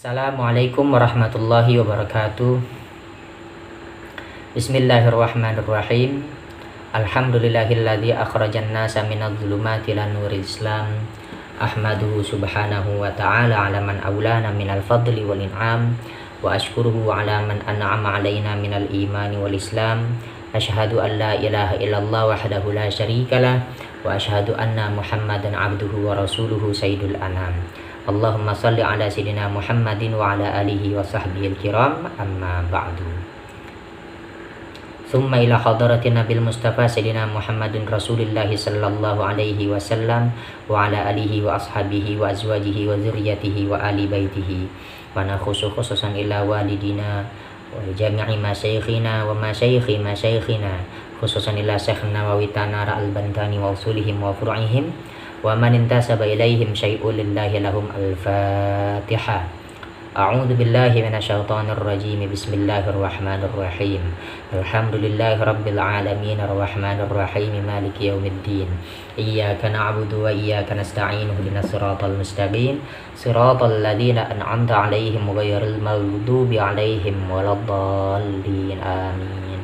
Assalamualaikum warahmatullahi wabarakatuh. Bismillahirrahmanirrahim. Alhamdulillahilladzi akhrajan nasa minadh dhulumati ila nuril islam. Ahmaduhu subhanahu wa ta'ala ala man aulana minal fadli wal in'am, wa ashkuruhu ala man an'ama alaina minal imani wal islam. Asyhadu an la ilaha illallah wahdahu la syarikalah, wa asyhadu anna Muhammadan abduhu wa rasuluhu sayyidul anam. Allahumma salli ala sayyidina Muhammadin wa ala alihi wa sahbihi al-kiram, amma ba'du. Thumma ila hadratin Nabil Mustafa sayyidina Muhammadin Rasulillah sallallahu alaihi wasallam wa ala alihi wa ashabihi wa azwajihi wa zurriyatihi wa ali baitihi, wa nakhusu khususan ila walidina wa jami'i masyayikhina wa masyaikhi masyayikhina, khususan ila Syekh Nawawi Tanara al-Bantani wa usulihim wa furu'ihim wa man intasaba ilaihim syai'un lillahi lahum. Al-Fatihah. A'udzu billahi minasyaitonir rajim. Bismillahirrahmanirrahim. Alhamdulillahi rabbil alamin arrahmanir rahim maliki yaumiddin. Iyyaka na'budu wa iyyaka nasta'in ihdinas siratal mustaqim siratal ladzina an'amta 'alaihim ghairil maghdubi 'alaihim waladdallin. Amin.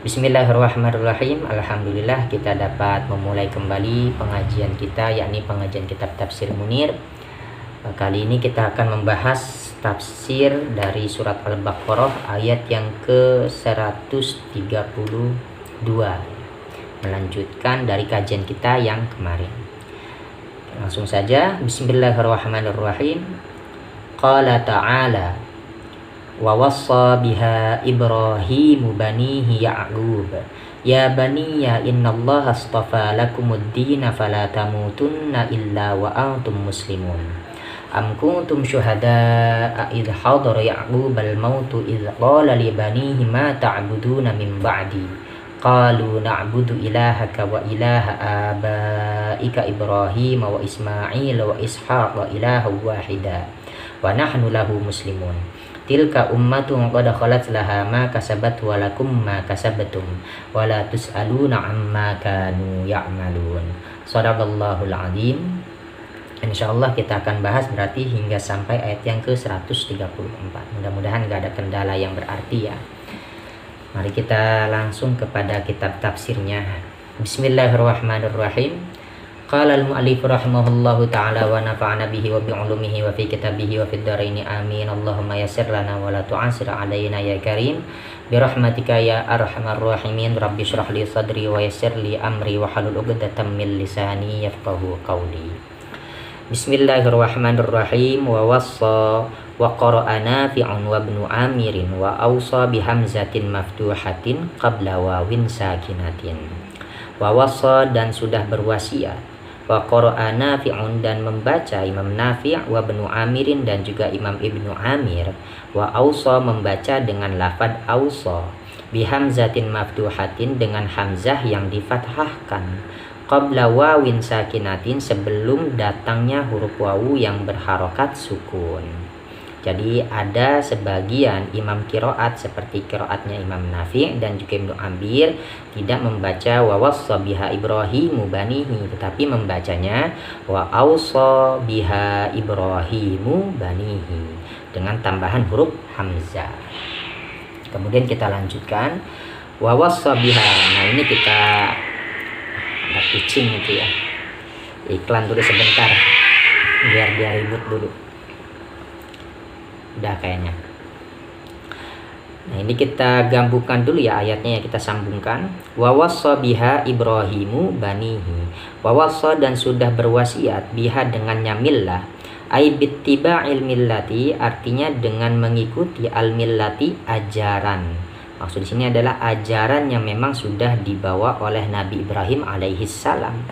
Bismillahirrahmanirrahim. Alhamdulillah kita dapat memulai kembali pengajian kita, yakni pengajian kitab Tafsir Munir. Kali ini kita akan membahas tafsir dari surat Al-Baqarah ayat yang ke-132, melanjutkan dari kajian kita yang kemarin. Langsung saja, bismillahirrahmanirrahim. Qala ta'ala wa wassa biha Ibrahimu banihi Ya'qub ya baniya innallaha astafa lakumud dina fala tamutunna illa wa antum muslimun. Am kuntum syuhada'a idh hadara Ya'qub al-mautu idh qala li banihi ma ta'buduna min ba'di qalu na'budu ilahaka wa ilaha abaika Ibrahim wa Ismail wa Ishaq wa ilaha wahida wa nahnu lahu muslimun. Tilka ummatun qad khalat laha ma kasabat wa lakum ma kasabtum wa la tus'aluna amma kanu ya'malun. Shadaqallahul azim. Insyaallah kita akan bahas berarti hingga sampai ayat yang ke-134. Mudah-mudahan gak ada kendala yang berarti ya. Mari kita langsung kepada kitab tafsirnya. Bismillahirrahmanirrahim. Qala al-mu'allif rahimahullahu ta'ala wa nafa'ana bihi wa bi'ulumihi wa fi kitabihi wa fid dharaini amin. Allahumma yassir lana wa la tu'assir alaina ya karim bi rahmatika ya arhamar rahimin. Rabbi shrah li sadri wa yassir li amri wa halul 'uqdatam min lisani yafqahu qawli. Bismillahirrahmanirrahim. Wa wassa wa qara'a Nafi'un wa ibnu Amirin wa awsa bi hamzatin maftuhatin qabla wawin sakinatin. Wa wassa dan sudah berwasiat, wa qara'a Nafi'un dan membaca Imam Nafi' wa ibnu Amirin dan juga Imam Ibnu Amir, wa awsa membaca dengan lafad awsa, bi hamzatin maftuhatin dengan hamzah yang difathahkan, qabla wawin sakinatin sebelum datangnya huruf wawu yang berharokat sukun. Jadi ada sebagian imam qiraat seperti qiraatnya Imam Nafi' dan juga Ibnu Amir tidak membaca wa wassa biha Ibrahimu banihi, tetapi membacanya wa awsa biha Ibrahimu banihi dengan tambahan huruf hamzah. Kemudian kita lanjutkan wa wassa biha. Nah, ini kita ada kucing itu ya. Iklan dulu sebentar biar dia ribut dulu. Udah kayaknya. Nah, ini kita gabungkan dulu ya ayatnya, ya kita sambungkan. Wa wassa biha Ibrahimu banihi. Wa wassa dan sudah berwasiat biha dengannya millah. Ai bittiba'il millati artinya dengan mengikuti al-millati ajaran. Maksud di sini adalah ajaran yang memang sudah dibawa oleh Nabi Ibrahim alaihi salam.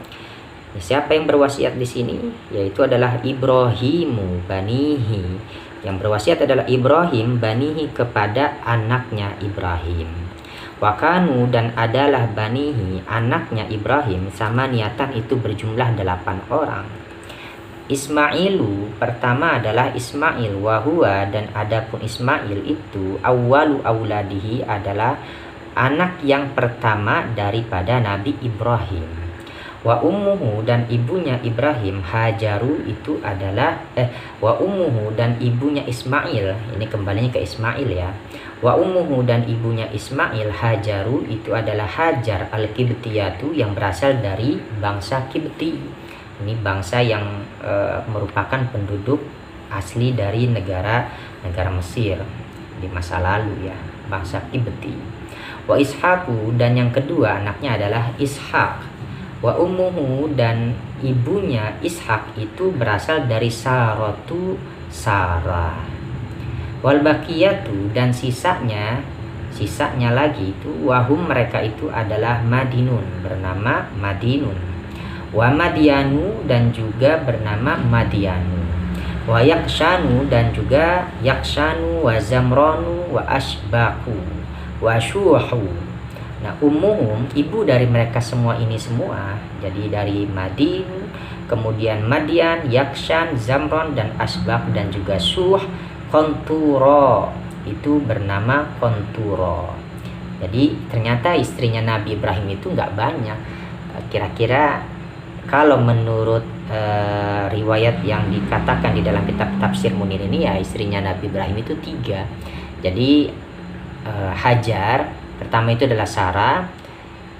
Siapa yang berwasiat di sini? Yaitu adalah Ibrahimu banihi. Yang berwasiat adalah Ibrahim banihi kepada anaknya Ibrahim. Wakanu dan adalah banihi anaknya Ibrahim sama niatan itu berjumlah 8 orang. Ismailu pertama adalah Ismail wahua dan adapun Ismail itu awwalu auladihi adalah anak yang pertama daripada Nabi Ibrahim. Wa ummuhu dan ibunya Ibrahim Hajaru itu adalah wa ummuhu dan ibunya Ismail, ini kembalinya ke Ismail ya. Wa ummuhu dan ibunya Ismail Hajaru itu adalah Hajar al-Qibtiyatu yang berasal dari bangsa Qibti. Ini bangsa yang merupakan penduduk asli dari negara Mesir di masa lalu ya, bangsa Qibti. Wa Ishaqu dan yang kedua anaknya adalah Ishaq. Wa ummuhu dan ibunya Ishak itu berasal dari Saratu Sarah. Wal baqiyatu dan sisanya lagi itu wahum mereka itu adalah Madinun, bernama Madinun. Wa Madianu dan juga bernama Madianu. Wa Yakshanu dan juga Yakshanu wa Zamranu wa Ashbaku wa Syuhu. Nah, umum ibu dari mereka semua ini semua, jadi dari Madin, kemudian Madian, Yakshan, Zamron, dan Asbak, dan juga Suh, Konturo, itu bernama Konturo. Jadi ternyata istrinya Nabi Ibrahim itu nggak banyak. Kira-kira kalau menurut riwayat yang dikatakan di dalam kitab Tafsir Munir ini ya, istrinya Nabi Ibrahim itu 3. Jadi Hajar pertama itu adalah Sarah,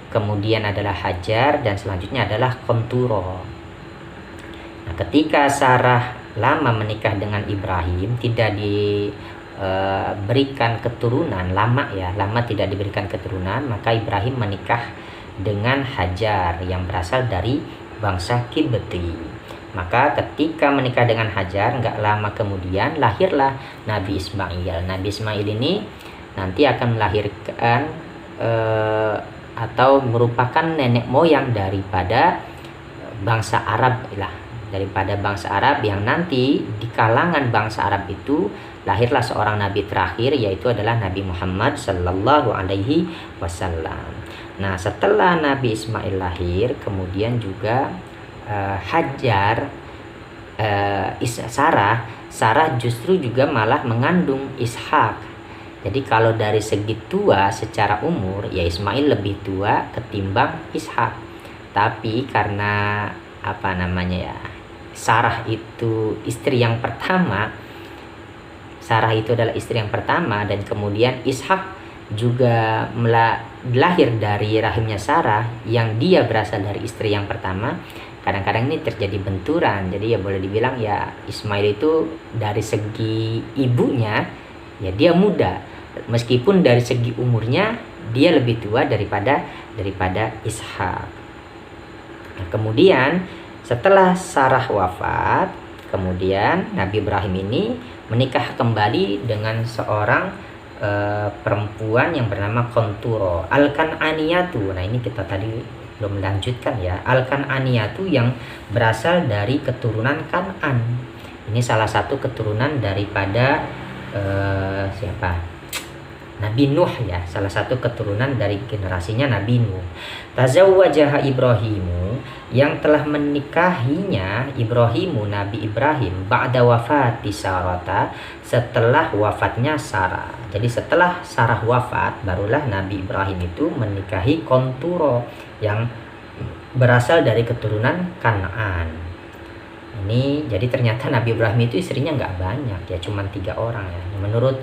kemudian adalah Hajar, dan selanjutnya adalah Konturo. Nah, ketika Sarah lama menikah dengan Ibrahim, tidak diberikan keturunan, lama tidak diberikan keturunan, maka Ibrahim menikah dengan Hajar yang berasal dari bangsa Qibti. Maka ketika menikah dengan Hajar, nggak lama kemudian lahirlah Nabi Ismail. Nabi Ismail ini nanti akan melahirkan atau merupakan nenek moyang daripada bangsa Arab lah, daripada bangsa Arab yang nanti di kalangan bangsa Arab itu lahirlah seorang nabi terakhir, yaitu adalah Nabi Muhammad Sallallahu Alaihi Wasallam. Nah, setelah Nabi Ismail lahir, kemudian juga Hajar, Sarah justru juga malah mengandung Ishak. Jadi kalau dari segi tua secara umur ya Ismail lebih tua ketimbang Ishak. Tapi karena Sarah itu adalah istri yang pertama, dan kemudian Ishak juga lahir dari rahimnya Sarah yang dia berasal dari istri yang pertama. Kadang-kadang ini terjadi benturan. Jadi ya boleh dibilang ya Ismail itu dari segi ibunya ya dia muda, meskipun dari segi umurnya dia lebih tua daripada Ishak. Nah, kemudian setelah Sarah wafat, kemudian Nabi Ibrahim ini menikah kembali dengan seorang perempuan yang bernama Konturo Al-Kan'aniyatu. Nah, ini kita tadi belum melanjutkan ya. Al-Kan'aniyatu yang berasal dari keturunan Kan'an. Ini salah satu keturunan daripada Nabi Nuh ya, salah satu keturunan dari generasinya Nabi Nuh. Tazawwajaha Ibrahimu, yang telah menikahinya Ibrahimu, Nabi Ibrahim, ba'da wafati Sarata, setelah wafatnya Sarah. Jadi setelah Sarah wafat, barulah Nabi Ibrahim itu menikahi Konturo yang berasal dari keturunan Kan'an. Ini jadi ternyata Nabi Ibrahim itu istrinya nggak banyak ya, cuma 3 orang ya. Menurut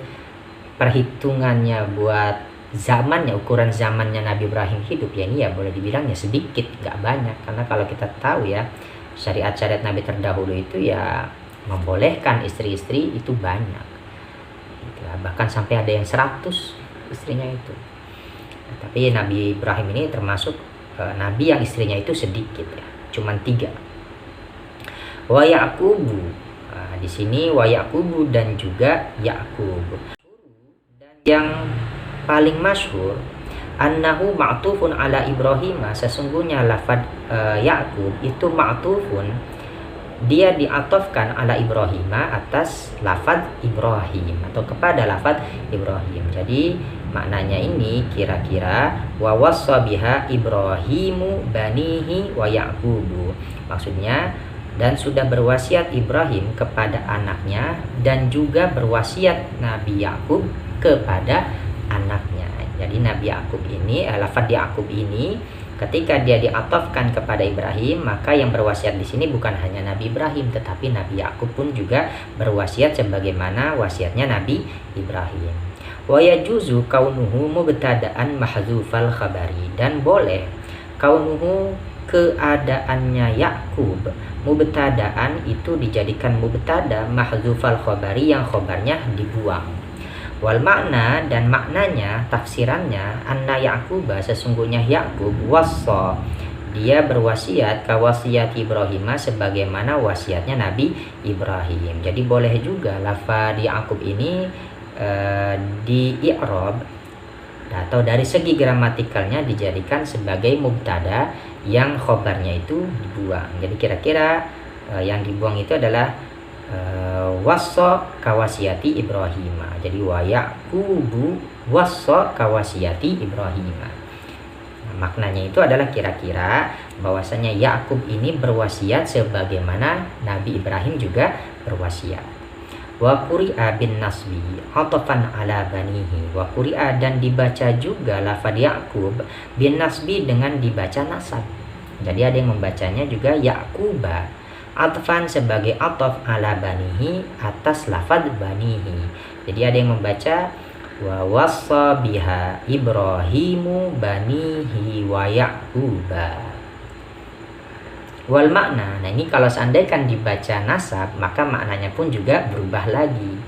perhitungannya buat zamannya, ukuran zamannya Nabi Ibrahim hidup ya, ini ya boleh dibilang ya sedikit, nggak banyak. Karena kalau kita tahu ya, syariat-syariat Nabi terdahulu itu ya membolehkan istri-istri itu banyak gitu ya. Bahkan sampai ada yang 100 istrinya itu. Nah, tapi Nabi Ibrahim ini termasuk Nabi yang istrinya itu sedikit ya, cuma 3. Wa Yaqubu, nah, di sini wa Yaqubu dan juga Yaqub. Yang paling masyhur annahu ma'tufun ala Ibrahim, sesungguhnya lafaz Yaqub itu ma'tufun, dia diatofkan ala Ibrahim, atas lafaz Ibrahim atau kepada lafaz Ibrahim. Jadi maknanya ini kira-kira wa wassa biha Ibrahimu banihi wa Yaqubu, maksudnya dan sudah berwasiat Ibrahim kepada anaknya dan juga berwasiat Nabi Yakub kepada anaknya. Jadi Nabi Yakub ini, lafadz Yakub ini ketika dia diatofkan kepada Ibrahim, maka yang berwasiat di sini bukan hanya Nabi Ibrahim, tetapi Nabi Yakub pun juga berwasiat sebagaimana wasiatnya Nabi Ibrahim. Wa yajuzu kaunuhu mubtada'an mahdzufal khabari, dan boleh kaunuhu keadaannya Yakub mubtada'an itu dijadikan mubtada mahdzufal khabari yang khabarnya dibuang. Wal makna, dan maknanya tafsirannya anna Yaquba, sesungguhnya Yakub wassa, dia berwasiat kawasiat Ibrahim, sebagaimana wasiatnya Nabi Ibrahim. Jadi boleh juga lafaz Yakub ini di i'rab atau dari segi gramatikalnya dijadikan sebagai mubtada yang khobarnya itu dibuang. Jadi kira-kira yang dibuang itu adalah wassa kawasiati Ibrahim. Jadi wa Yaqubu wassa kawasiati Ibrahim. Maknanya itu adalah kira-kira bahwasanya Yakub ini berwasiat sebagaimana Nabi Ibrahim juga berwasiat. Wa quri'a bin nasbi atafan ala banihi. Wa quri'a, dan dibaca juga lafaz Yakub bin nasbi dengan dibaca nasab. Jadi ada yang membacanya juga Yaquba atfan sebagai ataf ala banihi, atas lafaz banihi. Jadi ada yang membaca wa wassa biha Ibrahimu banihi wa Yaquba. Wal makna, nah ini kalau seandainya dibaca nasab, maka maknanya pun juga berubah lagi.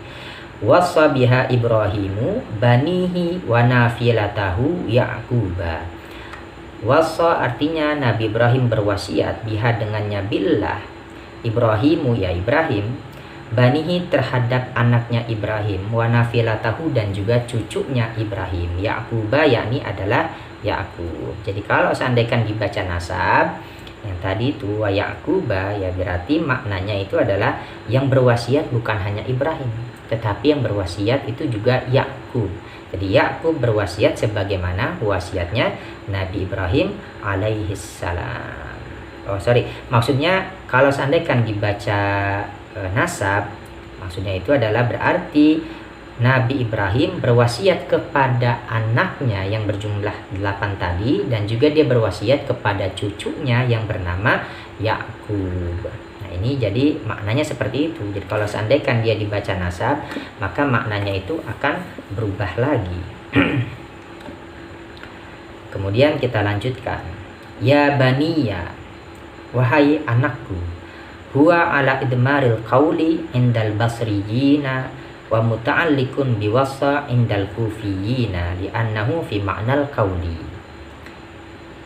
Wassa biha Ibrahimu banihi wa nafilatahu Yaquba. Wassa artinya Nabi Ibrahim berwasiat biha dengannya billah Ibrahimu, ya Ibrahim, banihi terhadap anaknya Ibrahim, wa nafilatahu, dan juga cucunya Ibrahim, Yaquba yakni adalah Yakub. Jadi kalau seandainya dibaca nasab yang tadi itu wa Yaquba, ya berarti maknanya itu adalah yang berwasiat bukan hanya Ibrahim, tetapi yang berwasiat itu juga Yakub. Jadi Yakub berwasiat sebagaimana wasiatnya Nabi Ibrahim alaihissalam. Maksudnya kalau seandainya dibaca nasab, maksudnya itu adalah berarti Nabi Ibrahim berwasiat kepada anaknya yang berjumlah 8 tadi, dan juga dia berwasiat kepada cucunya yang bernama Yakub. Nah ini jadi maknanya seperti itu. Jadi kalau seandainya dia dibaca nasab, maka maknanya itu akan berubah lagi. Kemudian kita lanjutkan. Ya baniya, wahai anakku, huwa ala idmaril qawli indal basriyina wa muta'alliqun biwassa indal kufiyina li'annahu fi ma'nal qawli.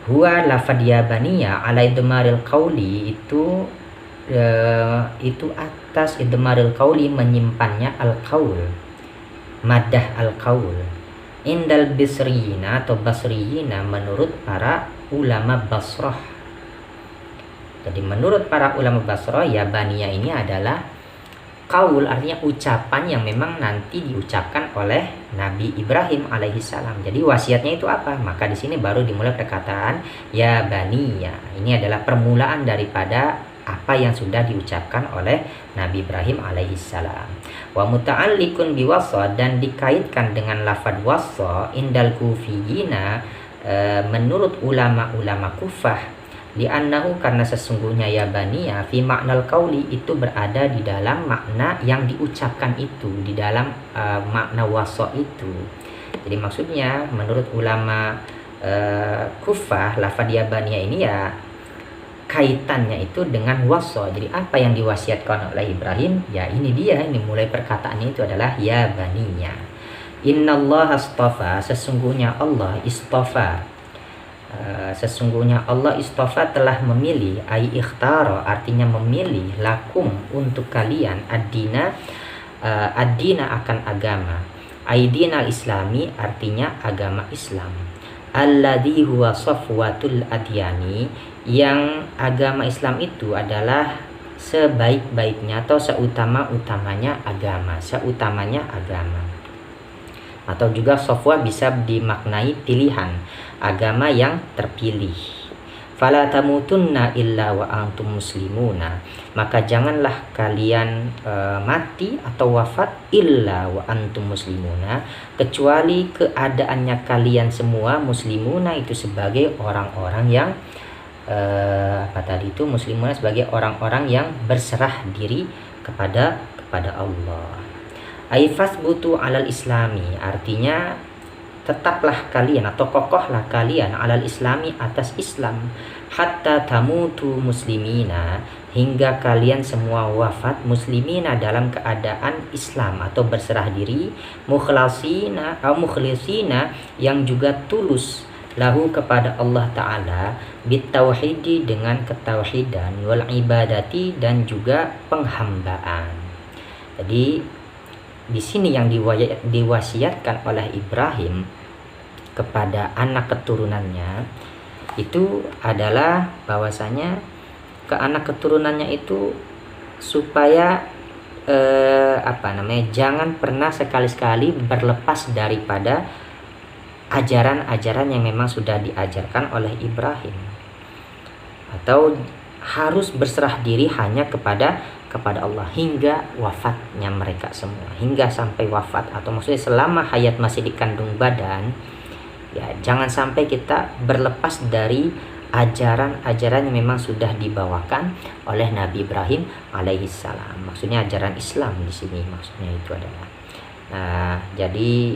Huwa lafadz ya baniya ala idmaril qawli itu atas idmaril qawli, menyimpannya al-qaul, madah al-qaul, indal basriyina atau basriyina menurut para ulama Basrah. Jadi menurut para ulama Basrah, ya baniya ini adalah qaul, artinya ucapan yang memang nanti diucapkan oleh Nabi Ibrahim alaihissalam. Jadi wasiatnya itu apa? Maka di sini baru dimulai perkataan ya baniya. Ini adalah permulaan daripada apa yang sudah diucapkan oleh Nabi Ibrahim alaihissalam. Wa muta'alliqun biwassa, dan dikaitkan dengan lafadz wassa indal kufiyina menurut ulama-ulama Kufah, li'annahu, karena sesungguhnya ya baniya fi ma'nal qauli itu berada di dalam makna yang diucapkan itu, di dalam makna wassa itu. Jadi maksudnya menurut ulama Kufah, lafadz ya baniya ini ya kaitannya itu dengan wassa. Jadi apa yang diwasiatkan oleh Ibrahim, ya ini dia, ini mulai perkataannya itu adalah ya baniya. Innallaha astafa, sesungguhnya Allah istafa, sesungguhnya Allah istafa telah memilih, ai ikhtara artinya memilih, lakum untuk kalian, ad-dina akan agama, aidina islami artinya agama Islam, alladzi huwa safwatul adyani, yang agama Islam itu adalah sebaik-baiknya atau seutama-utamanya agama, atau juga safwa bisa dimaknai pilihan, agama yang terpilih. Fala tamutunna illa wa antum muslimuna, maka janganlah kalian mati atau wafat illa wa antum muslimuna, kecuali keadaannya kalian semua muslimuna itu sebagai orang-orang yang muslimuna sebagai orang-orang yang berserah diri kepada Allah. Ai fasbutu alal islami, artinya tetaplah kalian atau kokohlah kalian alal islami, atas Islam, hatta tamutu muslimina, hingga kalian semua wafat muslimina dalam keadaan Islam atau berserah diri, mukhlasina yang juga tulus lahu kepada Allah Ta'ala, bitauhidi dengan ketauhidan, wal ibadati dan juga penghambaan. Jadi di sini yang diwasiatkan oleh Ibrahim kepada anak keturunannya itu adalah bahwasanya ke anak keturunannya itu supaya jangan pernah sekali-sekali berlepas daripada ajaran-ajaran yang memang sudah diajarkan oleh Ibrahim, atau harus berserah diri hanya kepada Allah hingga wafatnya mereka semua, hingga sampai wafat, atau maksudnya selama hayat masih dikandung badan, ya jangan sampai kita berlepas dari ajaran-ajaran yang memang sudah dibawakan oleh Nabi Ibrahim alaihissalam. Maksudnya ajaran Islam di sini, maksudnya itu adalah. Nah, jadi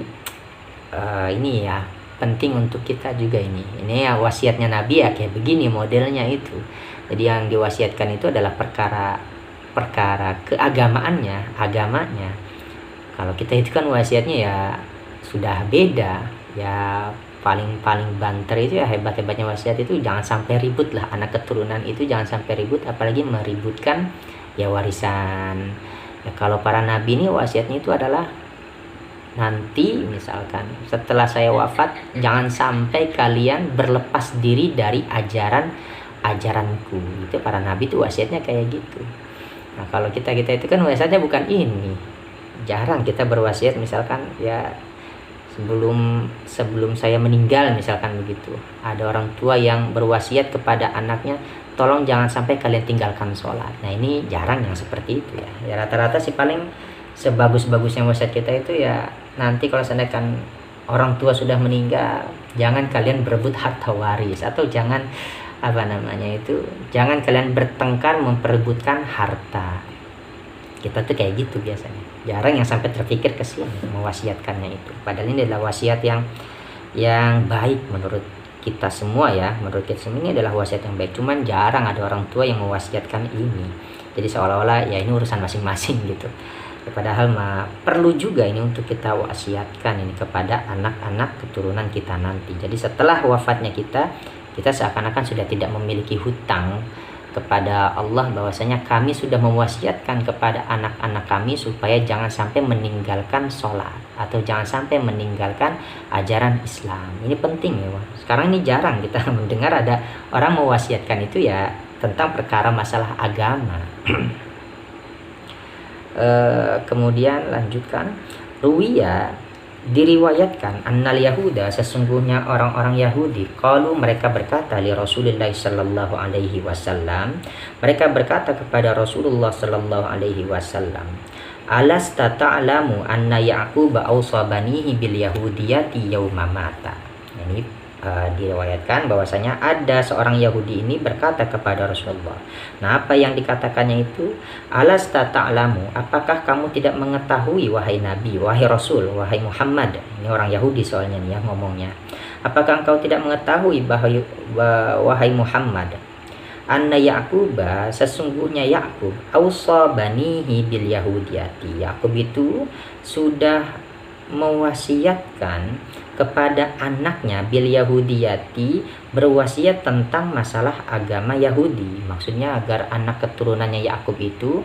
ini ya penting untuk kita juga ini ya wasiatnya Nabi ya kayak begini modelnya itu. Jadi yang diwasiatkan itu adalah perkara keagamaannya, agamanya. Kalau kita itu kan wasiatnya ya sudah beda, ya paling banter itu ya hebat-hebatnya wasiat itu jangan sampai ribut lah, anak keturunan itu jangan sampai ribut, apalagi meributkan ya warisan. Ya kalau para nabi ini wasiatnya itu adalah nanti misalkan setelah saya wafat jangan sampai kalian berlepas diri dari ajaranku. Itu para nabi itu wasiatnya kayak gitu. Nah kalau kita itu kan wasiatnya bukan ini, jarang kita berwasiat misalkan ya sebelum saya meninggal misalkan begitu. Ada orang tua yang berwasiat kepada anaknya, tolong jangan sampai kalian tinggalkan sholat. Nah ini jarang yang seperti itu ya. Ya rata-rata sih paling sebagus-bagusnya wasiat kita itu ya nanti kalau seandainya orang tua sudah meninggal, jangan kalian berebut harta waris, atau jangan jangan kalian bertengkar memperebutkan harta. Kita tuh kayak gitu biasanya, jarang yang sampai terpikir ke sini mewasiatkannya itu. Padahal ini adalah wasiat yang baik menurut kita semua ya, menurut kita semua ini adalah wasiat yang baik. Cuman jarang ada orang tua yang mewasiatkan ini. Jadi seolah-olah ya ini urusan masing-masing gitu. Padahal perlu juga ini untuk kita wasiatkan ini kepada anak-anak keturunan kita nanti. Jadi setelah wafatnya kita seakan-akan sudah tidak memiliki hutang kepada Allah, bahwasanya kami sudah mewasiatkan kepada anak-anak kami supaya jangan sampai meninggalkan sholat atau jangan sampai meninggalkan ajaran Islam. Ini penting ya, sekarang ini jarang kita mendengar ada orang mewasiatkan itu ya tentang perkara masalah agama. Kemudian lanjutkan, ruwiya, diriwayatkan, annal yahuda, sesungguhnya orang-orang Yahudi, qalu, mereka berkata, li Rasulillah sallallahu alaihi wasallam, mereka berkata kepada Rasulullah sallallahu alaihi wasallam, alasta ta'lamu anna Ya'qub awsa banihi bil yahudiyati yawma mata. Ini diriwayatkan bahwasanya ada seorang Yahudi ini berkata kepada Rasulullah. Nah, apa yang dikatakannya itu? Alasta ta'lamu, apakah kamu tidak mengetahui wahai Nabi, wahai Rasul, wahai Muhammad. Ini orang Yahudi soalnya nih ya ngomongnya. Apakah engkau tidak mengetahui wahai Muhammad, anna Ya'quba, sesungguhnya Ya'qub, awsa banihi bil yahudiyati, Ya'qub itu sudah mewasiatkan kepada anaknya bil yahudiyati, berwasiat tentang masalah agama Yahudi. Maksudnya agar anak keturunannya Yakub itu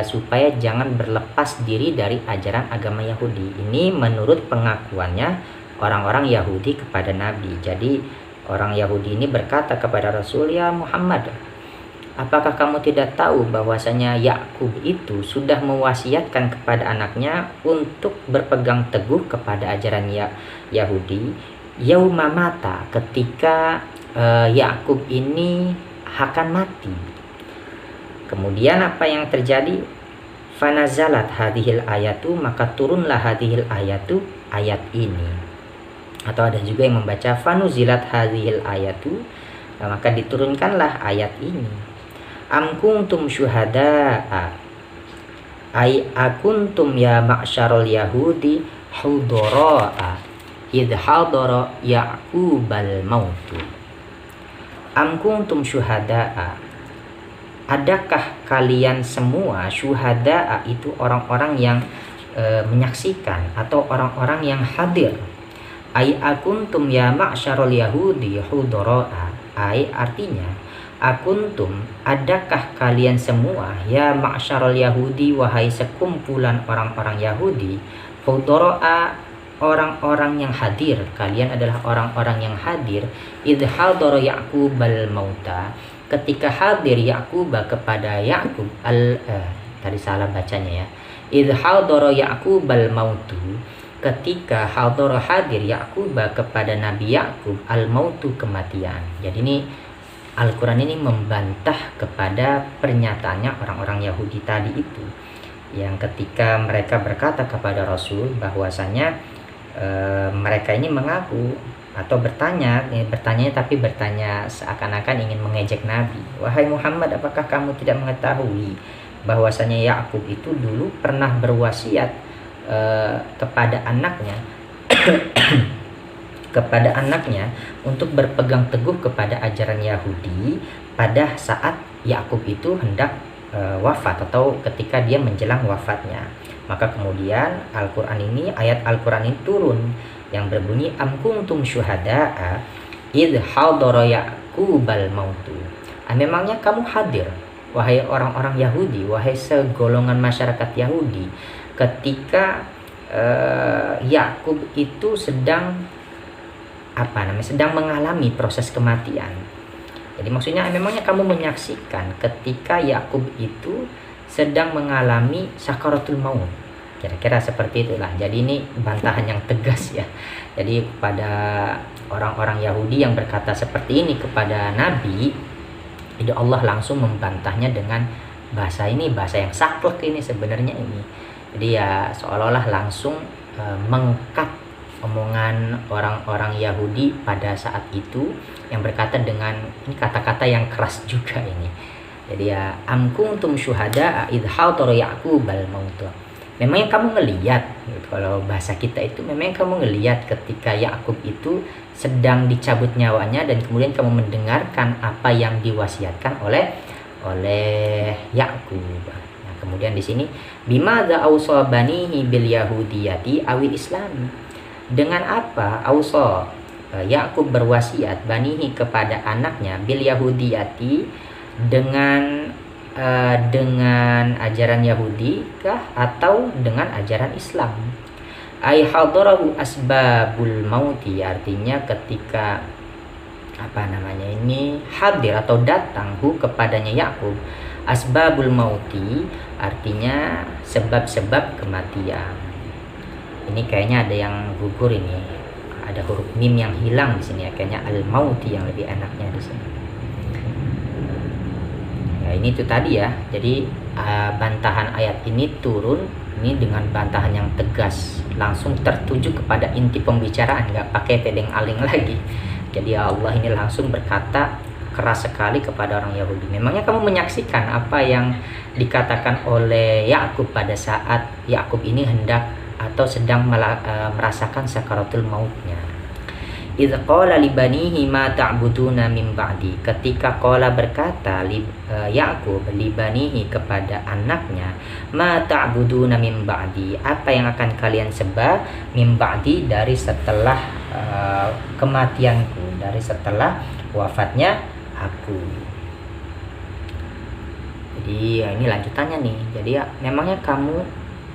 supaya jangan berlepas diri dari ajaran agama Yahudi. Ini menurut pengakuannya orang-orang Yahudi kepada Nabi. Jadi orang Yahudi ini berkata kepada Rasul, ya Muhammad, apakah kamu tidak tahu bahwasanya Yakub itu sudah mewasiatkan kepada anaknya untuk berpegang teguh kepada ajaran Yahudi yauma mata, ketika Yakub ini akan mati. Kemudian apa yang terjadi? Fanazalat hadhil ayatu, maka turunlah hadhil ayatu, ayat ini. Atau ada juga yang membaca fanuzilat hadhil ayatu, maka diturunkanlah ayat ini. Am kuntum syuhada'a ay akuntum ya ma'syarul yahudi hudara'a idh hadara ya'qubal mautu. Am kuntum syuhada'a, adakah kalian semua? Syuhada'a itu orang-orang yang menyaksikan atau orang-orang yang hadir. Ai akuntum ya ma'syarul yahudi hudara'a, ai artinya akuntum, adakah kalian semua ya ma'syarul yahudi, wahai sekumpulan orang-orang Yahudi, hudara'a, orang-orang yang hadir, kalian adalah orang-orang yang hadir, idh hadara ya'qubal mauta, ketika hadir Yakub kepada Yakub tadi salah bacanya ya. Idh hadara Yaqubal mautu, ketika hadara hadir Yakub kepada Nabi Yakub al mautu, kematian. Jadi ini Al-Quran ini membantah kepada pernyataannya orang-orang Yahudi tadi itu, yang ketika mereka berkata kepada Rasul bahwasanya mereka ini mengaku atau bertanya tapi bertanya seakan-akan ingin mengejek Nabi. Wahai Muhammad, apakah kamu tidak mengetahui bahwasanya Yakub itu dulu pernah berwasiat kepada anaknya kepada anaknya untuk berpegang teguh kepada ajaran Yahudi pada saat Yakub itu hendak wafat atau ketika dia menjelang wafatnya. Maka kemudian Al-Quran ini, ayat Al-Quran ini turun yang berbunyi am kuntum syuhada'a idh hadara Yaqubal mautu. Memangnya kamu hadir, wahai orang-orang Yahudi, wahai segolongan masyarakat Yahudi, ketika Yakub itu sedang sedang mengalami proses kematian. Jadi maksudnya memangnya kamu menyaksikan ketika Yakub itu sedang mengalami sakaratul maut. Kira-kira seperti itulah. Jadi ini bantahan yang tegas ya. Jadi kepada orang-orang Yahudi yang berkata seperti ini kepada Nabi, itu Allah langsung membantahnya dengan bahasa ini, bahasa yang saklek ini sebenarnya ini. Jadi ya seolah-olah langsung mengkat omongan orang-orang Yahudi pada saat itu yang berkata dengan ini kata-kata yang keras juga ini. Jadi ya am kuntum syuhada idh hadara Yaqubal maut. Memangnya kamu ngelihat, gitu. Kalau bahasa kita itu memang kamu ngelihat ketika Yakub itu sedang dicabut nyawanya dan kemudian kamu mendengarkan apa yang diwasiatkan oleh Yakub. Nah, kemudian di sini bimadza awsa banihi bil yahudiyati awil islami. Dengan apa awsa Yakub berwasiat banihi kepada anaknya bil yahudiyati, dengan ajaran Yahudi kah atau dengan ajaran Islam? Ai hadarahu asbabul mauti, artinya ketika ini hadir atau datang kepadanya Yakub asbabul mauti, artinya sebab-sebab kematian. Ini kayaknya ada yang gugur ini, ada huruf mim yang hilang di sini ya, kayaknya al mauti yang lebih enaknya di sini. Ya, ini itu tadi ya. Jadi bantahan ayat ini turun ini dengan bantahan yang tegas, langsung tertuju kepada inti pembicaraan, nggak pakai tedeng aling lagi. Jadi Allah ini langsung berkata keras sekali kepada orang Yahudi. Memangnya kamu menyaksikan apa yang dikatakan oleh Yakub pada saat Yakub ini hendak atau sedang merasakan sakaratul mautnya. Idz qala li banihi ma ta'buduna min ba'di, ketika qala berkata Yakub li banihi kepada anaknya, ma ta'buduna min ba'di, apa yang akan kalian sembah, min ba'di dari setelah kematianku, dari setelah wafatnya aku. Jadi ini lanjutannya nih. Jadi memangnya kamu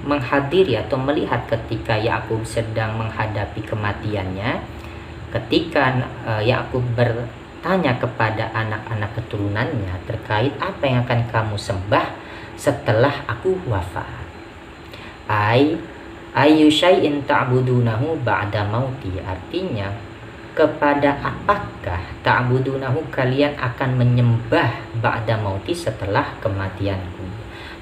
menghadiri atau melihat ketika Yakub sedang menghadapi kematiannya, ketika Yakub bertanya kepada anak-anak keturunannya terkait apa yang akan kamu sembah setelah aku wafat. Ayyu syai'in ta'budunahu ba'da mauti, artinya kepada apakah ta'budunahu kalian akan menyembah ba'da mauti setelah kematianku.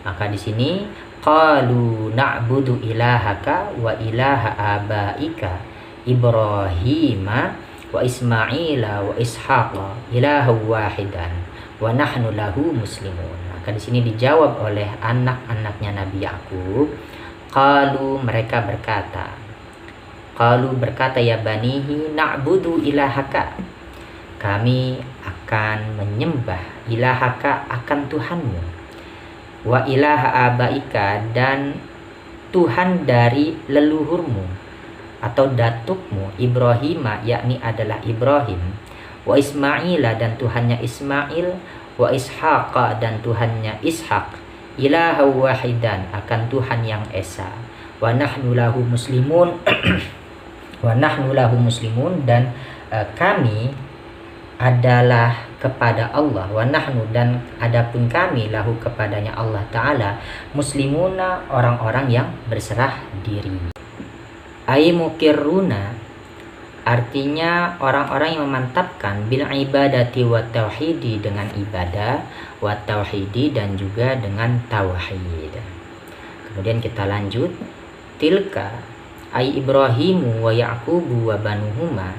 Maka di sini qalu na'budu ilahaka wa ilaha abaika Ibrahima wa Ismaila wa Ishaqa ilaha wahidan wa nahnu lahu muslimun. Maka di sini dijawab oleh anak-anaknya Nabi Yakub. Qalu mereka berkata, ya banihi na'budu ilahaka, kami akan menyembah ilahaka akan Tuhanmu, wa ilaha abaika dan Tuhan dari leluhurmu atau datukmu Ibrahim, yakni adalah Ibrahim, wa Ismaila dan Tuhannya Ismail, wa Ishaqa dan Tuhannya Ishaq, ilaha wahidan akan Tuhan yang esa, wa nahnu lahu muslimun dan kami adalah kepada Allah, wa nahnu dan adapun kami lahu kepadanya Allah Ta'ala, muslimuna orang-orang yang berserah diri. Ai mukirruna artinya orang-orang yang memantapkan bil ibadati wa tauhidi dengan ibadah, wa tauhidi dan juga dengan tauhid. Kemudian kita lanjut, tilka ai Ibrahimu wa Yaqubu wa banuhuma,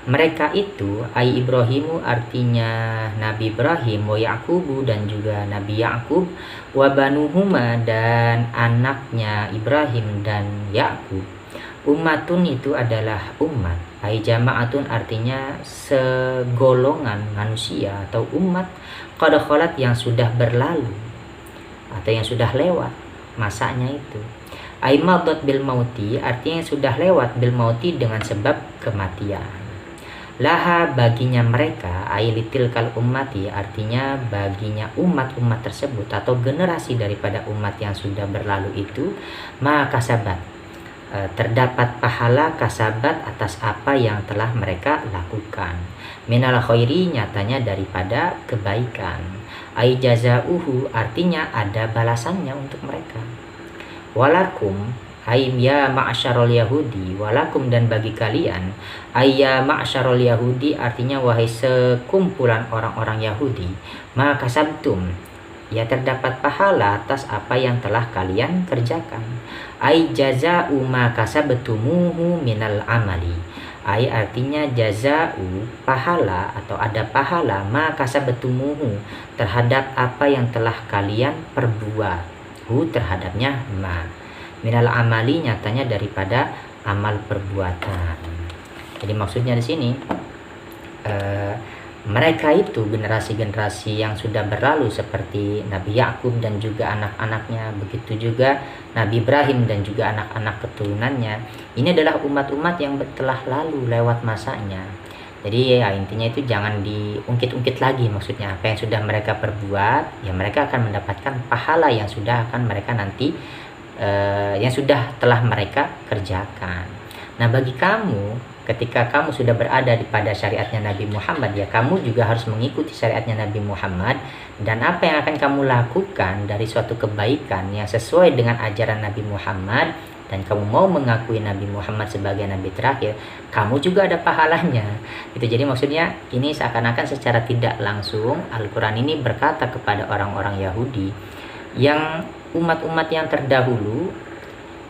mereka itu ai Ibrahimu artinya Nabi Ibrahim, wa Yaqubu dan juga Nabi Yakub, wa banuhuma dan anaknya Ibrahim dan Yakub. Ummatun itu adalah umat, ai jama'atun artinya segolongan manusia atau umat, qad khalat yang sudah berlalu atau yang sudah lewat masanya itu. Ai madat bil mauti artinya sudah lewat bil mauti dengan sebab kematian. Laha baginya mereka, ai litilkal ummati artinya baginya umat-umat tersebut atau generasi daripada umat yang sudah berlalu itu, maka kasabat terdapat pahala kasabat atas apa yang telah mereka lakukan. Minal khairi nyatanya daripada kebaikan. Ai jazauhu artinya ada balasannya untuk mereka. Walakum ay ya ma'syarul yahudi, walakum dan bagi kalian, ay ya ma'syarul yahudi artinya wahai sekumpulan orang-orang Yahudi, maka sabtum ya terdapat pahala atas apa yang telah kalian kerjakan. Ay jaza'u ma kasabtumuhu minal amali, ay artinya jaza'u pahala atau ada pahala ma kasabtumuhu terhadap apa yang telah kalian perbuat, terhadapnya ma minal amali nyatanya daripada amal perbuatan. Jadi maksudnya di sini mereka itu generasi-generasi yang sudah berlalu seperti Nabi Yakub dan juga anak-anaknya, begitu juga Nabi Ibrahim dan juga anak-anak keturunannya. Ini adalah umat-umat yang telah lalu lewat masanya. Jadi ya intinya itu jangan diungkit-ungkit lagi, maksudnya apa yang sudah mereka perbuat ya mereka akan mendapatkan pahala yang sudah akan mereka nanti yang sudah telah mereka kerjakan. Nah bagi kamu ketika kamu sudah berada pada syariatnya Nabi Muhammad ya kamu juga harus mengikuti syariatnya Nabi Muhammad, dan apa yang akan kamu lakukan dari suatu kebaikan yang sesuai dengan ajaran Nabi Muhammad dan kamu mau mengakui Nabi Muhammad sebagai Nabi terakhir, kamu juga ada pahalanya. Itu jadi maksudnya ini seakan-akan secara tidak langsung Al-Quran ini berkata kepada orang-orang Yahudi yang umat-umat yang terdahulu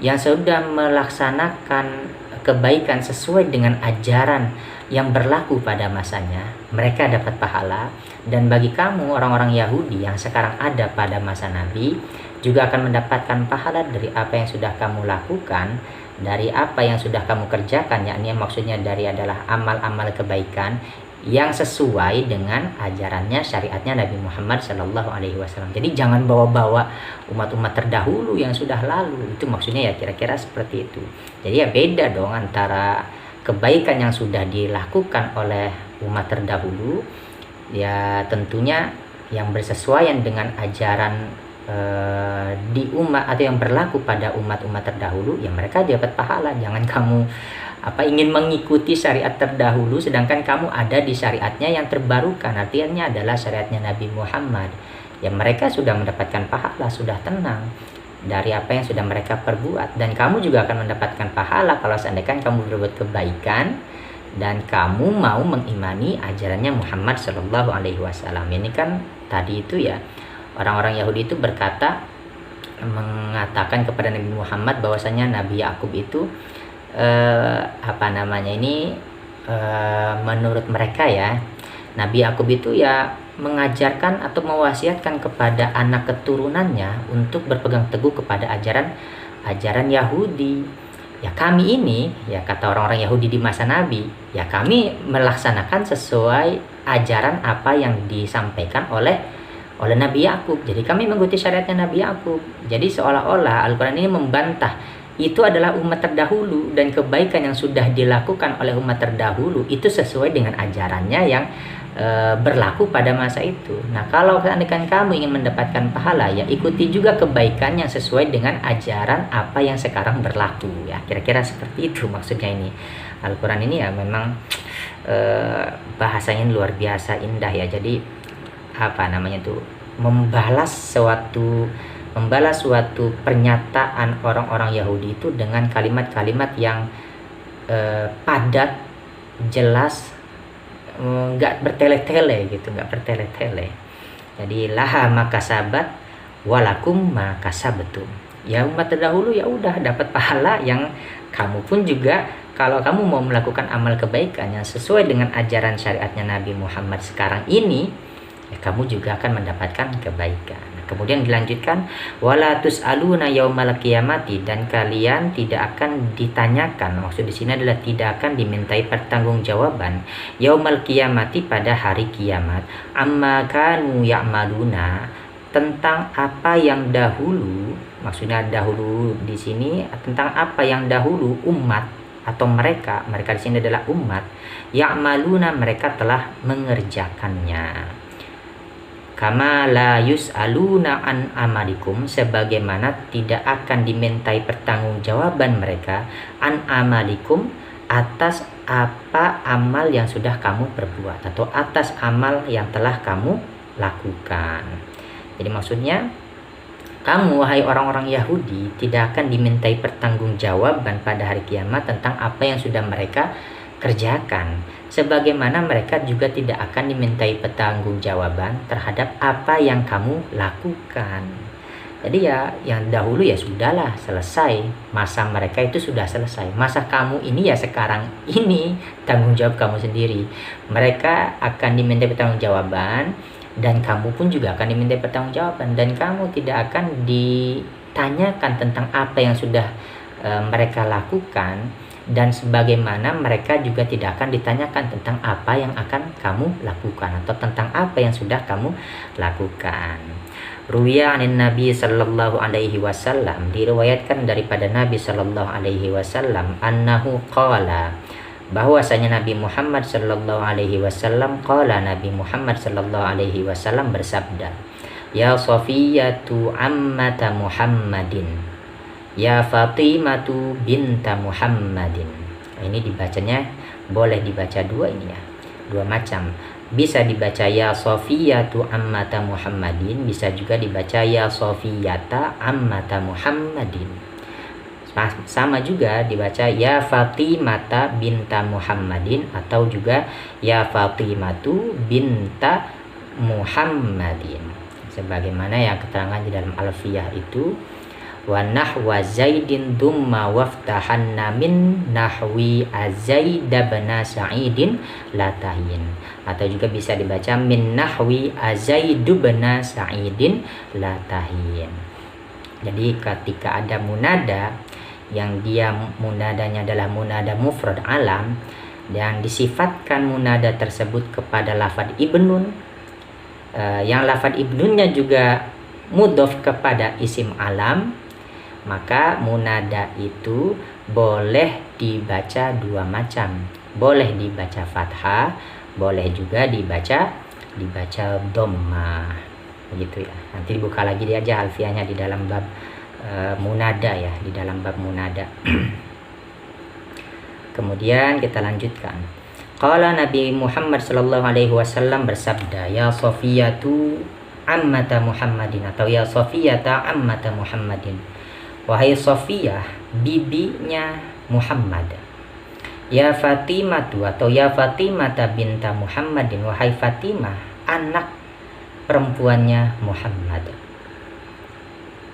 yang sudah melaksanakan kebaikan sesuai dengan ajaran yang berlaku pada masanya, mereka dapat pahala. Dan bagi kamu orang-orang Yahudi yang sekarang ada pada masa Nabi juga akan mendapatkan pahala dari apa yang sudah kamu lakukan, dari apa yang sudah kamu kerjakan, yakni maksudnya dari adalah amal-amal kebaikan yang sesuai dengan ajarannya syariatnya Nabi Muhammad SAW. Jadi jangan bawa-bawa umat-umat terdahulu yang sudah lalu, itu maksudnya ya kira-kira seperti itu. Jadi ya beda dong antara kebaikan yang sudah dilakukan oleh umat terdahulu ya tentunya yang bersesuaian dengan ajaran di umat atau yang berlaku pada umat-umat terdahulu ya mereka dapat pahala. Jangan kamu ingin mengikuti syariat terdahulu sedangkan kamu ada di syariatnya yang terbarukan, artinya adalah syariatnya Nabi Muhammad. Ya mereka sudah mendapatkan pahala, sudah tenang dari apa yang sudah mereka perbuat, dan kamu juga akan mendapatkan pahala kalau seandainya kamu berbuat kebaikan dan kamu mau mengimani ajarannya Muhammad Shallallahu Alaihi Wasallam. Ini kan tadi itu ya, orang-orang Yahudi itu mengatakan kepada Nabi Muhammad bahwasanya Nabi Yakub itu menurut mereka ya, Nabi Yakub itu ya mengajarkan atau mewasiatkan kepada anak keturunannya untuk berpegang teguh kepada ajaran Yahudi. Ya kami ini, ya kata orang-orang Yahudi di masa Nabi, ya kami melaksanakan sesuai ajaran apa yang disampaikan oleh Nabi Yakub. Jadi kami mengikuti syariatnya Nabi Yakub. Jadi seolah-olah Al-Quran ini membantah itu adalah umat terdahulu, dan kebaikan yang sudah dilakukan oleh umat terdahulu itu sesuai dengan ajarannya yang berlaku pada masa itu. Nah, kalau seandainya kamu ingin mendapatkan pahala, ya ikuti juga kebaikan yang sesuai dengan ajaran apa yang sekarang berlaku. Ya, kira-kira seperti itu maksudnya ini. Al-Quran ini ya memang bahasanya luar biasa indah ya. Jadi membalas suatu pernyataan orang-orang Yahudi itu dengan kalimat-kalimat yang padat, jelas, nggak bertele-tele gitu, nggak bertele-tele. Jadi laha makasabat walakum makasabetum. Ya umat terdahulu ya udah dapat pahala, yang kamu pun juga kalau kamu mau melakukan amal kebaikan yang sesuai dengan ajaran syariatnya Nabi Muhammad sekarang ini, ya kamu juga akan mendapatkan kebaikan. Kemudian dilanjutkan, wala tus'aluna yaumal qiyamati, dan kalian tidak akan ditanyakan. Maksud di sini adalah tidak akan dimintai pertanggungjawaban yaumal qiyamati, pada hari kiamat, amma kanu ya'maluna, tentang apa yang dahulu. Maksudnya dahulu di sini tentang apa yang dahulu umat atau mereka di sini adalah umat, ya'maluna, mereka telah mengerjakannya. Kama la yus'aluna an amalikum, sebagaimana tidak akan dimintai pertanggungjawaban mereka an amalikum, atas apa amal yang sudah kamu perbuat atau atas amal yang telah kamu lakukan. Jadi maksudnya, kamu wahai orang-orang Yahudi tidak akan dimintai pertanggungjawaban pada hari kiamat tentang apa yang sudah mereka kerjakan, sebagaimana mereka juga tidak akan dimintai pertanggungjawaban terhadap apa yang kamu lakukan. Jadi ya yang dahulu ya sudahlah selesai, masa mereka itu sudah selesai. Masa kamu ini ya sekarang ini tanggung jawab kamu sendiri. Mereka akan dimintai pertanggungjawaban, dan kamu pun juga akan dimintai pertanggungjawaban, dan kamu tidak akan ditanyakan tentang apa yang sudah mereka lakukan, dan sebagaimana mereka juga tidak akan ditanyakan tentang apa yang akan kamu lakukan atau tentang apa yang sudah kamu lakukan. Ruwiya anin Nabi sallallahu alaihi wasallam, diriwayatkan daripada Nabi sallallahu alaihi wasallam, annahu qala, bahwasanya Nabi Muhammad sallallahu alaihi wasallam, qala, Nabi Muhammad sallallahu alaihi wasallam bersabda, ya Safiyatu ammata Muhammadin, ya Fatimatu binta Muhammadin. Ini dibacanya boleh dibaca dua, ini ya, dua macam. Bisa dibaca ya Safiyatu ammata Muhammadin, bisa juga dibaca ya Safiyata ammata Muhammadin. Sama juga dibaca ya Fatimata binta Muhammadin, atau juga ya Fatimatu binta Muhammadin, sebagaimana yang keterangan di dalam Alfiyah itu, wa nahwa Zaidin dumma waftahanna min nahwi Azaid bin Sa'idin latahin, atau juga bisa dibaca min nahwi Azaid bin Sa'idin latahin. Jadi ketika ada munada yang dia munadanya adalah munada mufrad alam, dan disifatkan munada tersebut kepada lafadz ibnun, yang lafadz ibnunnya juga mudhof kepada isim alam, maka munada itu boleh dibaca dua macam. Boleh dibaca fathah, boleh juga dibaca dhammah. Begitu ya. Nanti dibuka lagi dia aja alfiahnya di dalam bab munada ya, di dalam bab munada. Kemudian kita lanjutkan. Qala Nabi Muhammad sallallahu alaihi wasallam bersabda, ya Safiyatu ammata Muhammadin, atau ya Safiyata ammata Muhammadin, wahai Safiyah bibinya Muhammad. Ya Fatimah atau ya Fatimah binta Muhammadin, wahai Fatimah anak perempuannya Muhammad.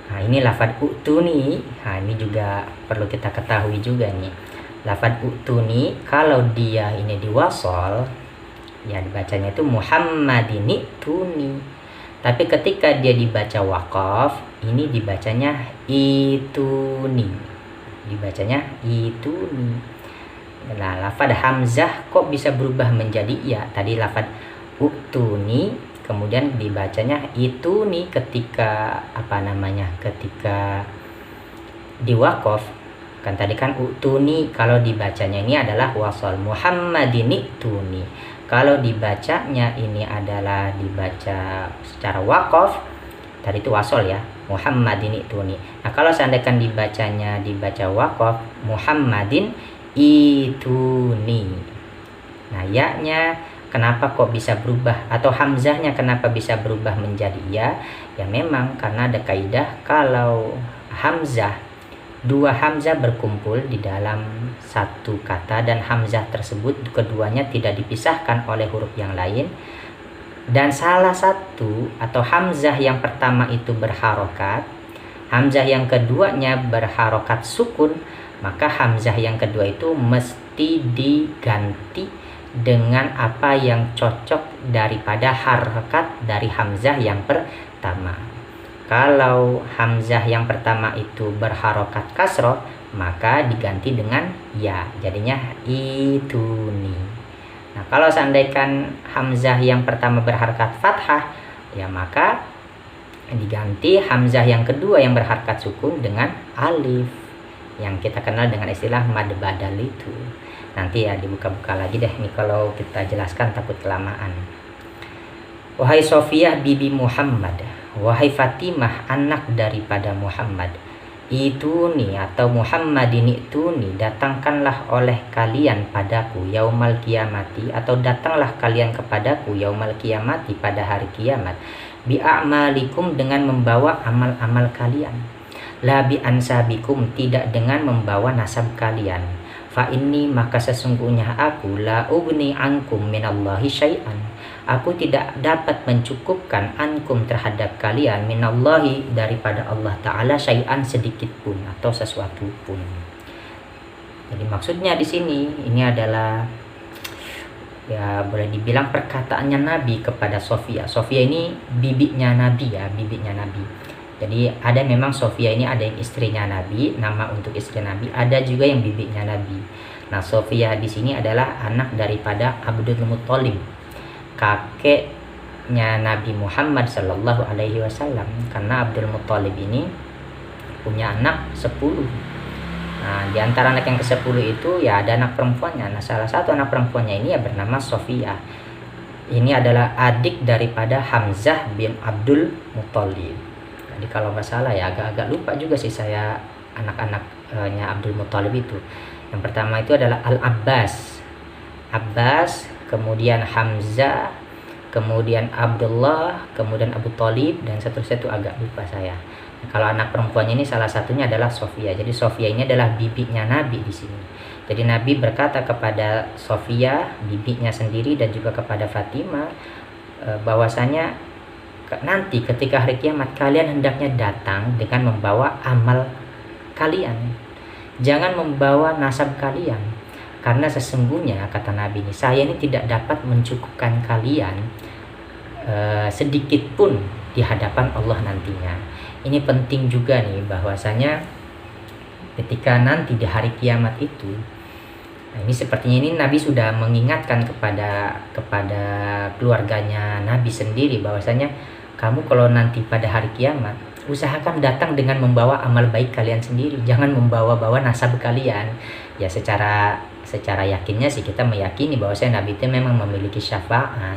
Nah ini lafadz u'tuni. Nah ini juga perlu kita ketahui juga nih. Lafadz u'tuni kalau dia ini diwasol, ya dibacanya itu Muhammadini tuni. Tapi ketika dia dibaca waqaf, ini dibacanya ituni. Dibacanya ituni. Nah lafadz hamzah kok bisa berubah menjadi ya? Tadi lafadz u'tuni, kemudian dibacanya itu nih ketika ketika diwaqaf. Kan tadi kan utuni, kalau dibacanya ini adalah wasol Muhammadini tuni. Kalau dibacanya ini adalah dibaca secara waqaf, tadi itu wasol ya, Muhammadini tuni. Nah kalau seandainya dibaca waqaf Muhammadin ituni. Nah ya-nya kenapa kok bisa berubah, atau hamzahnya kenapa bisa berubah menjadi ya? Ya memang karena ada kaidah kalau dua hamzah berkumpul di dalam satu kata dan hamzah tersebut keduanya tidak dipisahkan oleh huruf yang lain, dan salah satu atau hamzah yang pertama itu berharokat, hamzah yang keduanya berharokat sukun, maka hamzah yang kedua itu mesti diganti dengan apa yang cocok daripada harokat dari hamzah yang pertama. Kalau hamzah yang pertama itu berharokat kasroh, maka diganti dengan ya, jadinya ituni. Nah kalau seandainya hamzah yang pertama berharokat fathah, ya maka diganti hamzah yang kedua yang berharokat sukun dengan alif, yang kita kenal dengan istilah mad badal itu. Nanti ya dibuka-buka lagi deh nih kalau kita jelaskan, takut kelamaan. Wahai Sofiyah bibi Muhammad, wahai Fatimah anak daripada Muhammad, ituni atau Muhammadini ituni, datangkanlah oleh kalian padaku yaumal kiamati, atau datanglah kalian kepadaku yaumal kiamati pada hari kiamat, bi'amalikum dengan membawa amal-amal kalian, la bi ansabikum tidak dengan membawa nasab kalian, fa inni maka sesungguhnya aku la ugni ankum minallahi syai'an, aku tidak dapat mencukupkan ankum terhadap kalian minallahi daripada Allah Ta'ala syai'an sedikit pun atau sesuatu pun. Jadi maksudnya di sini ini adalah ya boleh dibilang perkataannya Nabi kepada Sofia. Sofia ini bibinya Nabi ya, bibinya Nabi. Jadi ada memang Sofia ini ada yang istrinya Nabi, nama untuk istri Nabi, ada juga yang bibinya Nabi. Nah Sofia di sini adalah anak daripada Abdul Muthalib, kakeknya Nabi Muhammad Sallallahu Alaihi Wasallam, karena Abdul Muthalib ini punya anak 10. Nah di antara anak yang ke-10 itu ya ada anak perempuannya. Nah salah satu anak perempuannya ini ya bernama Sofia. Ini adalah adik daripada Hamzah bin Abdul Muthalib. Jadi kalau nggak salah ya, agak-agak lupa juga sih saya anak-anaknya Abdul Muthalib itu. Yang pertama itu adalah Al-Abbas, kemudian Hamzah, kemudian Abdullah, kemudian Abu Thalib, dan seterusnya itu agak lupa saya. Nah, kalau anak perempuannya ini salah satunya adalah Sofia. Jadi Sofia ini adalah bibinya Nabi di sini. Jadi Nabi berkata kepada Sofia, bibinya sendiri, dan juga kepada Fatimah, bahwasanya nanti ketika hari kiamat kalian hendaknya datang dengan membawa amal kalian, jangan membawa nasab kalian. Karena sesungguhnya kata Nabi ini, saya ini tidak dapat mencukupkan kalian sedikit pun di hadapan Allah nantinya. Ini penting juga nih bahwasanya ketika nanti di hari kiamat itu, nah ini sepertinya ini Nabi sudah mengingatkan kepada keluarganya Nabi sendiri bahwasanya kamu kalau nanti pada hari kiamat usahakan datang dengan membawa amal baik kalian sendiri, jangan membawa-bawa nasab kalian. Ya secara yakinnya sih kita meyakini bahwasanya Nabi itu memang memiliki syafaat,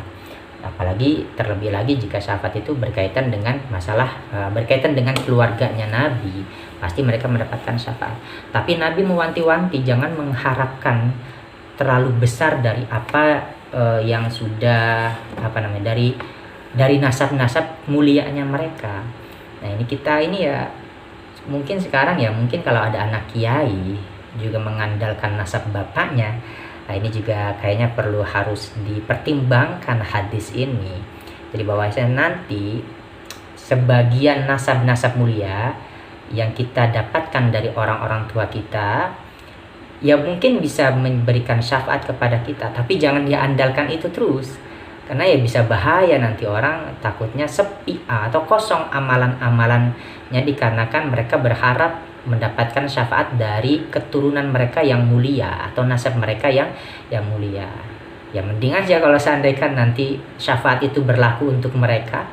apalagi terlebih lagi jika syafaat itu berkaitan dengan masalah berkaitan dengan keluarganya Nabi, pasti mereka mendapatkan syafaat. Tapi Nabi mewanti-wanti jangan mengharapkan terlalu besar dari apa yang sudah dari nasab-nasab mulianya mereka. Nah ini kita ini ya mungkin sekarang ya, mungkin kalau ada anak kiai juga mengandalkan nasab bapaknya. Nah, ini juga kayaknya harus dipertimbangkan hadis ini. Jadi bahwasanya nanti sebagian nasab-nasab mulia yang kita dapatkan dari orang-orang tua kita, ya mungkin bisa memberikan syafaat kepada kita, tapi jangan diandalkan itu terus. Karena ya bisa bahaya, nanti orang takutnya sepi atau kosong amalan-amalannya dikarenakan mereka berharap mendapatkan syafaat dari keturunan mereka yang mulia atau nasab mereka yang mulia. Ya mending aja kalau seandainya nanti syafaat itu berlaku untuk mereka,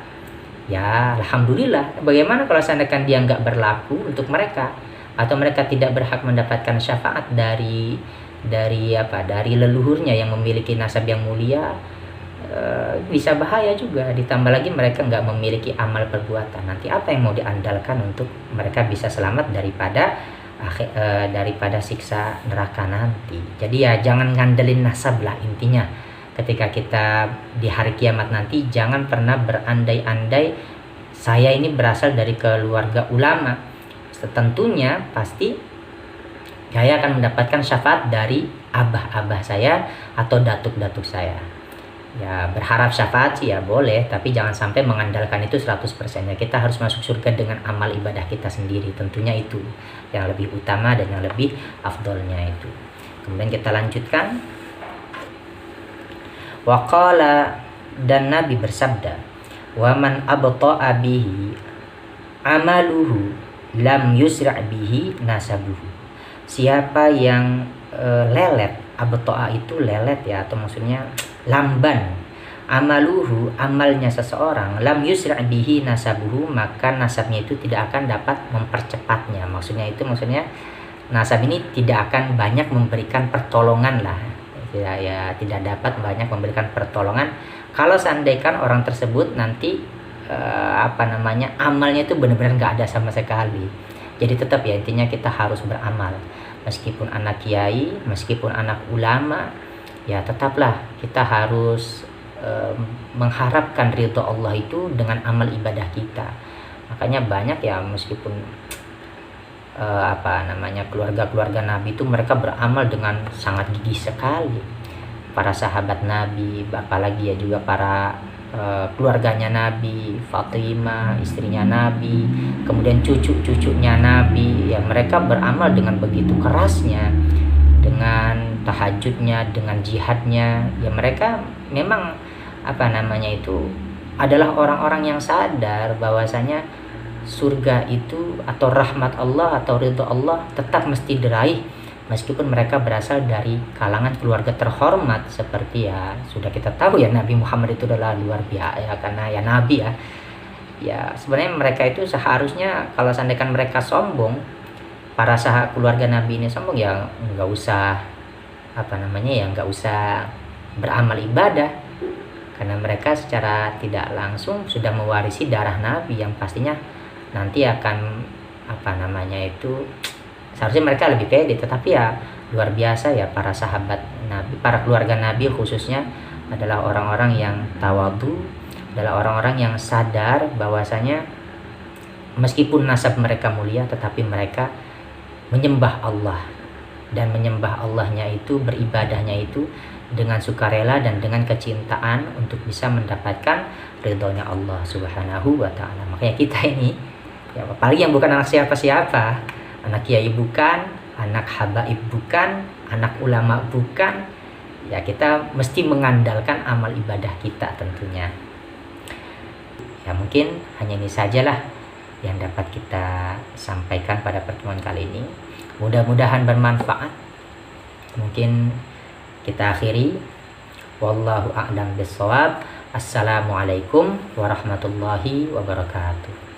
ya alhamdulillah. Bagaimana kalau seandainya dia nggak berlaku untuk mereka, atau mereka tidak berhak mendapatkan syafaat dari leluhurnya yang memiliki nasab yang mulia? Bisa bahaya juga. Ditambah lagi mereka nggak memiliki amal perbuatan, nanti apa yang mau diandalkan untuk mereka bisa selamat daripada siksa neraka nanti. Jadi ya jangan ngandelin nasab lah intinya. Ketika kita di hari kiamat nanti, jangan pernah berandai-andai saya ini berasal dari keluarga ulama. Tentunya pasti saya akan mendapatkan syafaat dari abah-abah saya atau datuk-datuk saya. Ya berharap syafaat sih ya boleh, tapi jangan sampai mengandalkan itu 100%. Ya kita harus masuk surga dengan amal ibadah kita sendiri, tentunya itu yang lebih utama dan yang lebih afdolnya itu. Kemudian kita lanjutkan. Waqala, dan Nabi bersabda, wa man abta'a bihi amaluhu lam yusra' bihi nasabuhu. Siapa yang lelet, abta'a itu lelet ya, atau maksudnya lamban, amaluhu, amalnya seseorang, lam yusra' bihi nasabuhu, maka nasabnya itu tidak akan dapat mempercepatnya. Maksudnya nasab ini tidak akan banyak memberikan pertolongan lah ya, tidak dapat banyak memberikan pertolongan kalau seandainya orang tersebut nanti amalnya itu benar-benar nggak ada sama sekali. Jadi tetap ya intinya kita harus beramal, meskipun anak kiai, meskipun anak ulama, ya tetaplah kita harus mengharapkan ridho Allah itu dengan amal ibadah kita. Makanya banyak ya, meskipun keluarga-keluarga Nabi itu mereka beramal dengan sangat gigih sekali. Para sahabat Nabi, apalagi ya juga para keluarganya Nabi, Fatimah istrinya Nabi, kemudian cucu-cucunya Nabi, ya mereka beramal dengan begitu kerasnya, dengan tahajudnya, dengan jihadnya. Ya mereka memang adalah orang-orang yang sadar bahwasanya surga itu atau rahmat Allah atau ridho Allah tetap mesti diraih, meskipun mereka berasal dari kalangan keluarga terhormat. Seperti ya sudah kita tahu ya, Nabi Muhammad itu adalah luar biasa ya, karena ya Nabi ya. Ya sebenarnya mereka itu seharusnya kalau seandainya mereka sombong, para sahabat keluarga Nabi ini sombong, ya nggak usah beramal ibadah, karena mereka secara tidak langsung sudah mewarisi darah Nabi yang pastinya nanti akan seharusnya mereka lebih pede. Tetapi ya luar biasa ya, para sahabat Nabi, para keluarga Nabi khususnya adalah orang-orang yang tawadhu, adalah orang-orang yang sadar bahwasanya meskipun nasab mereka mulia, tetapi mereka menyembah Allah, dan menyembah Allahnya itu, beribadahnya itu dengan sukarela dan dengan kecintaan untuk bisa mendapatkan ridhonya Allah Subhanahu wa ta'ala. Makanya kita ini ya, apalagi yang bukan anak siapa-siapa, anak kiai bukan, anak habaib bukan, anak ulama bukan, ya kita mesti mengandalkan amal ibadah kita tentunya. Ya mungkin hanya ini sajalah yang dapat kita sampaikan pada pertemuan kali ini. Mudah-mudahan bermanfaat. Mungkin kita akhiri. Wallahu a'lam bishawab. Assalamualaikum warahmatullahi wabarakatuh.